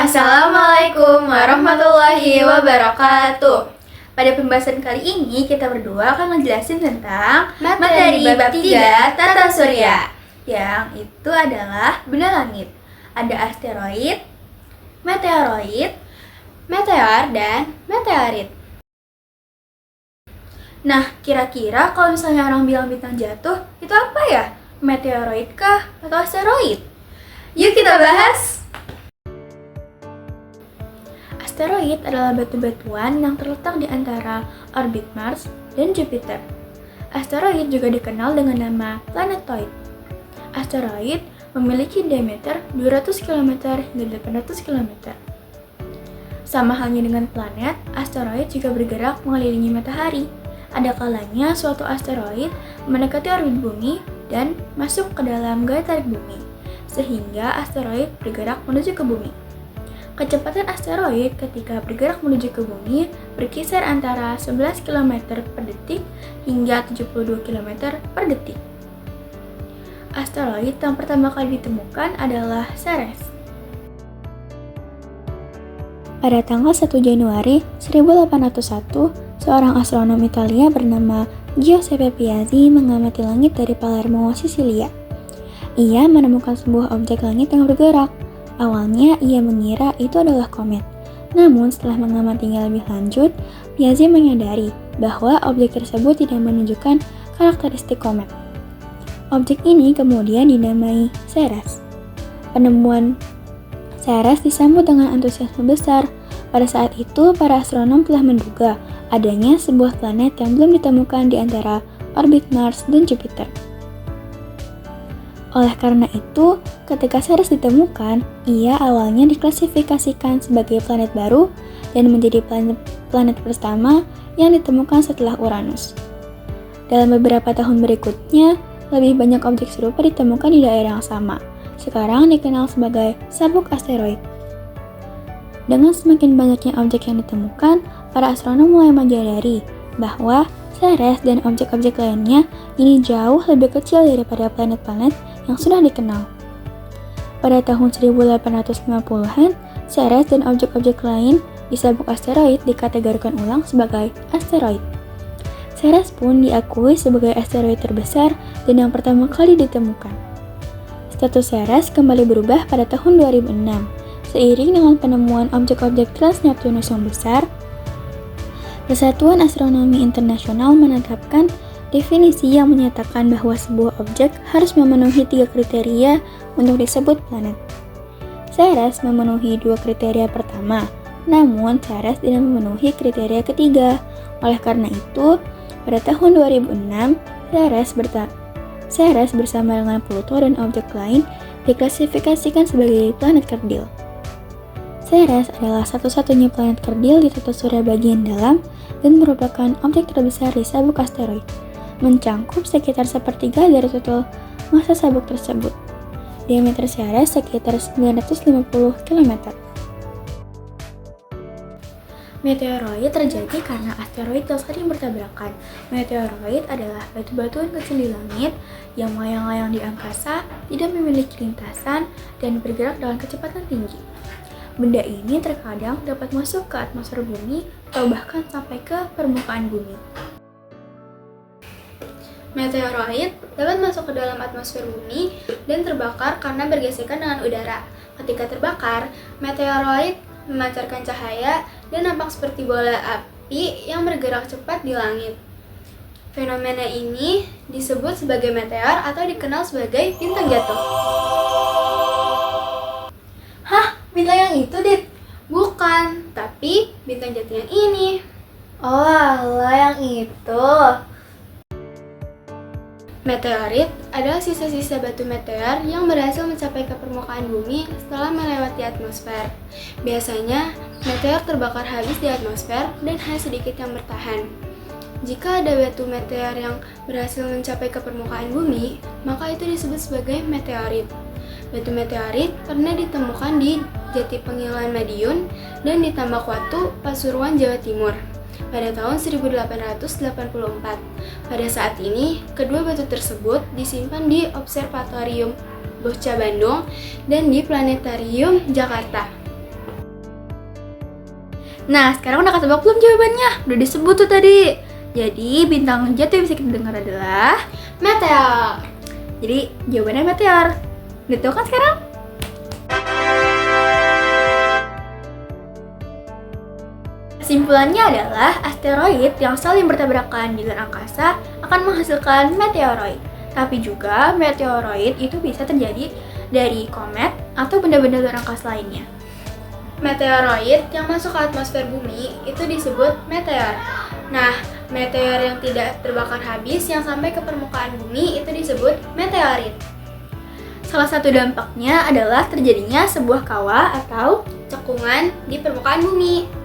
Assalamualaikum warahmatullahi wabarakatuh. Pada pembahasan kali ini kita berdua akan menjelasin tentang materi bab 3 tata surya, yang itu adalah benda langit. Ada asteroid, meteoroid, meteor, dan meteorit. Nah, kira-kira kalau misalnya orang bilang bintang jatuh, itu apa ya? Meteoroid kah atau asteroid? Yuk kita bahas! Asteroid adalah batu-batuan yang terletak di antara orbit Mars dan Jupiter. Asteroid juga dikenal dengan nama planetoid. Asteroid memiliki diameter 200 km hingga 800 km. Sama halnya dengan planet, asteroid juga bergerak mengelilingi matahari. Ada kalanya suatu asteroid mendekati orbit bumi dan masuk ke dalam gaya tarik bumi, sehingga asteroid bergerak menuju ke bumi. Kecepatan asteroid ketika bergerak menuju ke bumi berkisar antara 11 km per detik hingga 72 km per detik. Asteroid yang pertama kali ditemukan adalah Ceres. Pada tanggal 1 Januari 1801, seorang astronom Italia bernama Giuseppe Piazzi mengamati langit dari Palermo, Sisilia. Ia menemukan sebuah objek langit yang bergerak. Awalnya ia mengira itu adalah komet. Namun setelah mengamatinya lebih lanjut, Piazzi menyadari bahwa objek tersebut tidak menunjukkan karakteristik komet. Objek ini kemudian dinamai Ceres. Penemuan Ceres disambut dengan antusiasme besar. Pada saat itu, para astronom telah menduga adanya sebuah planet yang belum ditemukan di antara orbit Mars dan Jupiter. Oleh karena itu, ketika Ceres ditemukan, ia awalnya diklasifikasikan sebagai planet baru dan menjadi planet pertama yang ditemukan setelah Uranus. Dalam beberapa tahun berikutnya, lebih banyak objek serupa ditemukan di daerah yang sama. Sekarang dikenal sebagai sabuk asteroid. Dengan semakin banyaknya objek yang ditemukan, para astronom mulai menyadari bahwa Ceres dan objek-objek lainnya ini jauh lebih kecil daripada planet-planet yang sudah dikenal. Pada tahun 1850-an, Ceres dan objek-objek lain di sabuk asteroid dikategorikan ulang sebagai asteroid. Ceres pun diakui sebagai asteroid terbesar dan yang pertama kali ditemukan. Status Ceres kembali berubah pada tahun 2006, seiring dengan penemuan objek-objek Trans-Neptunus yang besar. Persatuan Astronomi Internasional menetapkan definisi yang menyatakan bahwa sebuah objek harus memenuhi 3 kriteria untuk disebut planet. Ceres memenuhi 2 kriteria pertama, namun Ceres tidak memenuhi kriteria ketiga. Oleh karena itu, pada tahun 2006, Ceres bersama dengan Pluto dan objek lain diklasifikasikan sebagai planet kerdil. Ceres adalah satu-satunya planet kerdil di tata surya bagian dalam dan merupakan objek terbesar di sabuk asteroid, mencangkup sekitar sepertiga dari total massa sabuk tersebut. Diameter Ceres sekitar 950 km. Meteoroid terjadi karena asteroid yang saling bertabrakan. Meteoroid adalah batu-batuan kecil di langit yang melayang-layang di angkasa, tidak memiliki lintasan, dan bergerak dengan kecepatan tinggi. Benda ini terkadang dapat masuk ke atmosfer bumi atau bahkan sampai ke permukaan bumi. Meteoroid dapat masuk ke dalam atmosfer bumi dan terbakar karena bergesekan dengan udara. Ketika terbakar, meteoroid memancarkan cahaya dan nampak seperti bola api yang bergerak cepat di langit. Fenomena ini disebut sebagai meteor atau dikenal sebagai bintang jatuh. Hah? Bintang yang itu, Dit? Bukan, tapi bintang jatuh yang ini. Oh alah, yang itu. Meteorit adalah sisa-sisa batu meteor yang berhasil mencapai ke permukaan bumi setelah melewati atmosfer. Biasanya, meteor terbakar habis di atmosfer dan hanya sedikit yang bertahan. Jika ada batu meteor yang berhasil mencapai ke permukaan bumi, maka itu disebut sebagai meteorit. Batu meteorit pernah ditemukan di Jati Pengiluan Madiun dan di Tambak-Watu, Pasuruan, Jawa Timur pada tahun 1884. Pada saat ini, kedua batu tersebut disimpan di Observatorium Bocah Bandung dan di Planetarium Jakarta. Nah, sekarang udah ketebak belum jawabannya? Udah disebut tuh tadi. Jadi, bintang jatuh yang bisa kita dengar adalah Meteor. jadi jawabannya meteor. Udah tahu kan sekarang? Kesimpulannya adalah asteroid yang saling bertabrakan di luar angkasa akan menghasilkan meteoroid. Tapi juga meteoroid itu bisa terjadi dari komet atau benda-benda luar angkasa lainnya. Meteoroid yang masuk ke atmosfer bumi itu disebut meteor. Nah, meteor yang tidak terbakar habis yang sampai ke permukaan bumi itu disebut meteorit. Salah satu dampaknya adalah terjadinya sebuah kawah atau cekungan di permukaan bumi.